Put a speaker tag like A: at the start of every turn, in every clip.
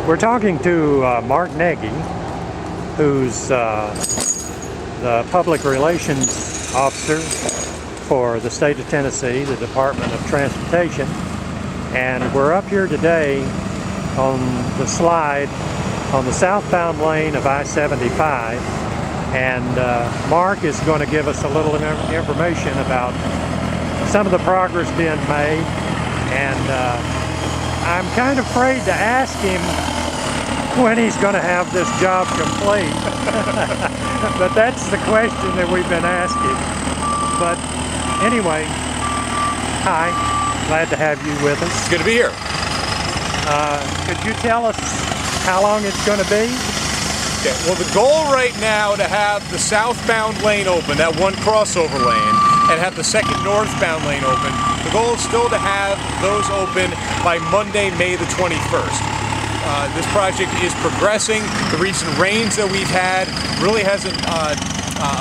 A: We're talking to Mark Nagy, who's the Public Relations Officer for the state of Tennessee, the Department of Transportation. And we're up here today on the slide on the southbound lane of I-75. And Mark is going to give us a little information about some of the progress being made. And I'm kind of afraid to ask him when he's going to have this job complete. But that's the question that we've been asking. But anyway, hi, glad to have you with us.
B: It's good to be here.
A: Could you tell us how long it's going to be?
B: Okay, well, the goal right now to have the southbound lane open, that one crossover lane, and have the second northbound lane open. The goal is still to have those open by Monday, May the 21st. This project is progressing. The recent rains that we've had really hasn't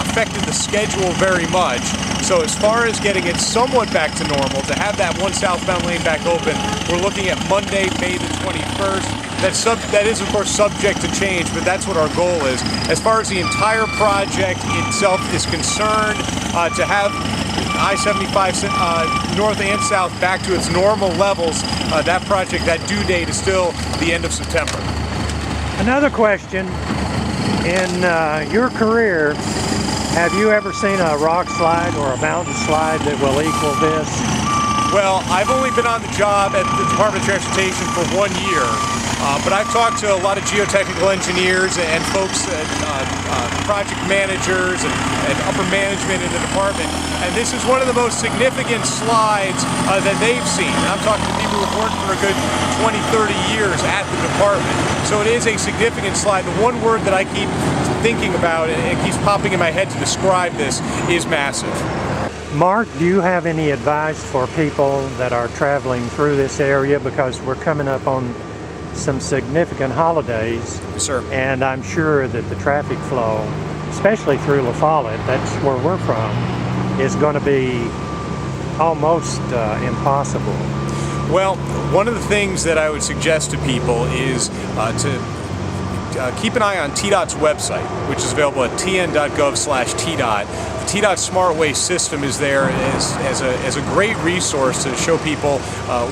B: affected the schedule very much. So as far as getting it somewhat back to normal, to have that one southbound lane back open, we're looking at Monday, May the 21st. That is, of course, subject to change, but that's what our goal is. As far as the entire project itself is concerned, to have I-75 north and south back to its normal levels, that project, that due date is still the end of September.
A: Another question, in your career, have you ever seen a rock slide or a mountain slide that will equal this?
B: Well, I've only been on the job at the Department of Transportation for 1 year, but I've talked to a lot of geotechnical engineers and folks, project managers and upper management in the department, and this is one of the most significant slides that they've seen. I'm talking to people who've worked for a good 20, 30 years at the department, so it is a significant slide. The one word that I keep thinking about, and it keeps popping in my head to describe this, is massive.
A: Mark, do you have any advice for people that are traveling through this area, because we're coming up on some significant holidays?
B: Yes, sir.
A: And I'm sure that the traffic flow, especially through La Follette, that's where we're from, is going to be almost impossible.
B: Well, one of the things that I would suggest to people is to keep an eye on TDOT's website, which is available at tn.gov/TDOT. The TDOT Smart Way system is there as a great resource to show people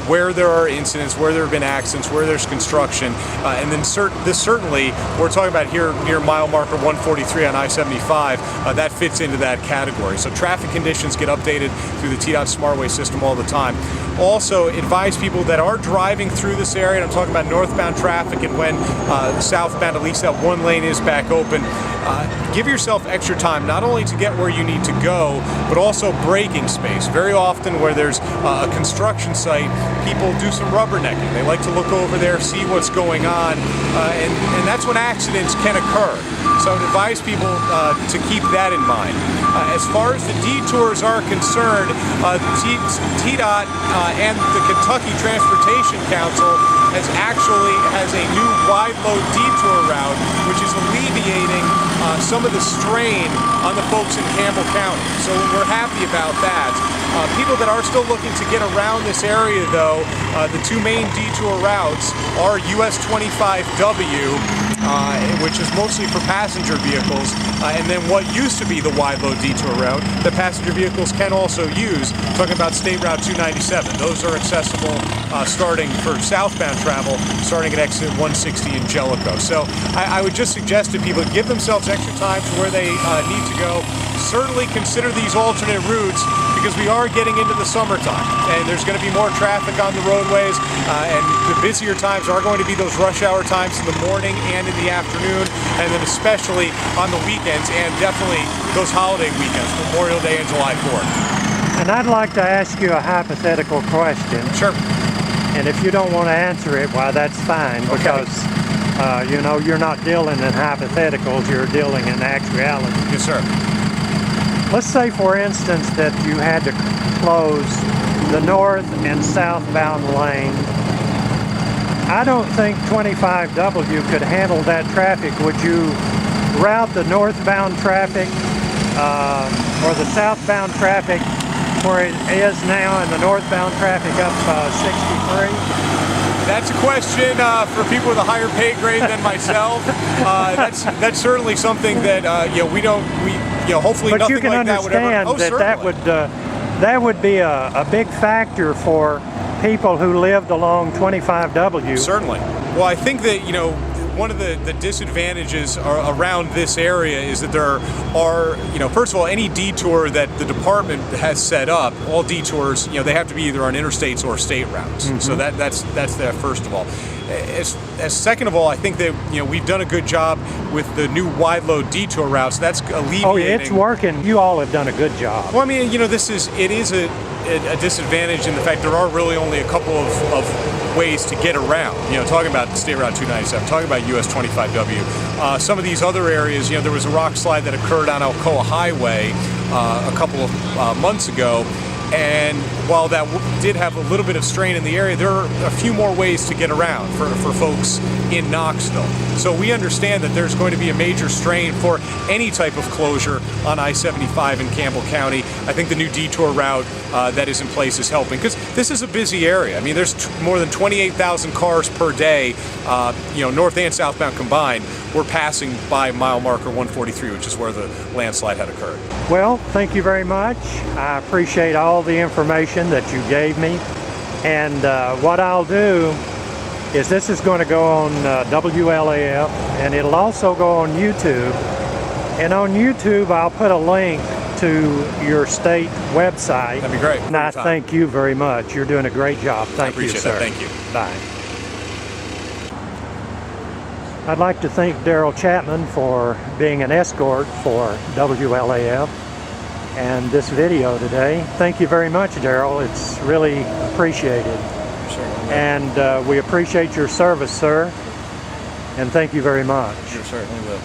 B: where there are incidents, where there have been accidents, where there's construction, and then certainly, we're talking about here near mile marker 143 on I-75, that fits into that category. So traffic conditions get updated through the TDOT Smart Way system all the time. Also, advise people that are driving through this area, and I'm talking about northbound traffic, and when southbound, at least that one lane is back open, give yourself extra time, not only to get where you need to go, but also braking space. Very often where there's a construction site, people do some rubbernecking. They like to look over there, see what's going on, and that's when accidents can occur. So I would advise people to keep that in mind. As far as the detours are concerned, TDOT and the Kentucky Transportation Council has a new wide load detour route, which is alleviating some of the strain on the folks in Campbell County. So we're happy about that. People that are still looking to get around this area, though, the two main detour routes are US 25W, which is mostly for passenger vehicles, and then what used to be the wide load detour route that passenger vehicles can also use, talking about State Route 297. Those are accessible starting for southbound travel, starting at exit 160 in Jellicoe. So I would just suggest to people, give themselves extra time to where they need to go. Certainly consider these alternate routes, because we are getting into the summertime, and there's going to be more traffic on the roadways, and the busier times are going to be those rush hour times in the morning and in the afternoon, and then especially on the weekends, and definitely those holiday weekends, Memorial Day and July 4th.
A: And I'd like to ask you a hypothetical question.
B: Sure.
A: And if you don't want to answer it, well, that's fine, because you know, you're not dealing in hypotheticals, you're dealing in actuality.
B: Yes, sir.
A: Let's say, for instance, that you had to close the north and southbound lane. I don't think 25W could handle that traffic. Would you route the northbound traffic or the southbound traffic where it is now, and the northbound traffic up 63?
B: That's a question for people with a higher pay grade than myself. That's certainly something that hopefully
A: But
B: nothing
A: you can
B: like that would ever.
A: understand that would be a big factor for people who lived along 25W.
B: Certainly. Well, I think that one of the disadvantages around this area is that there are, first of all, any detour that the department has set up, all detours, they have to be either on interstates or state routes. Mm-hmm. So that's that first of all. As second of all, I think that we've done a good job with the new wide load detour routes. That's alleviating.
A: Oh, it's working. You all have done a good job.
B: Well, I mean, it is a disadvantage in the fact there are really only a couple of ways to get around. Talking about State Route 297, talking about US 25W. Some of these other areas, there was a rock slide that occurred on Alcoa Highway a couple of months ago. And while that did have a little bit of strain in the area, there are a few more ways to get around for folks in Knoxville. So we understand that there's going to be a major strain for any type of closure on I-75 in Campbell County. I think the new detour route that is in place is helping, because this is a busy area. I mean, there's more than 28,000 cars per day, north and southbound combined. We're passing by mile marker 143, which is where the landslide had occurred.
A: Well, thank you very much. I appreciate all the information that you gave me. And what I'll do is this is going to go on WLAF, and it'll also go on YouTube. And on YouTube, I'll put a link to your state website.
B: That'd be great.
A: And I thank you very much. You're doing a great job. Thank you, sir.
B: I appreciate that. Thank you.
A: Bye. I'd like to thank Daryl Chapman for being an escort for WLAF and this video today. Thank you very much, Daryl. It's really appreciated.
B: Sure.
A: And we appreciate your service, sir. And thank you very much.
B: You certainly will.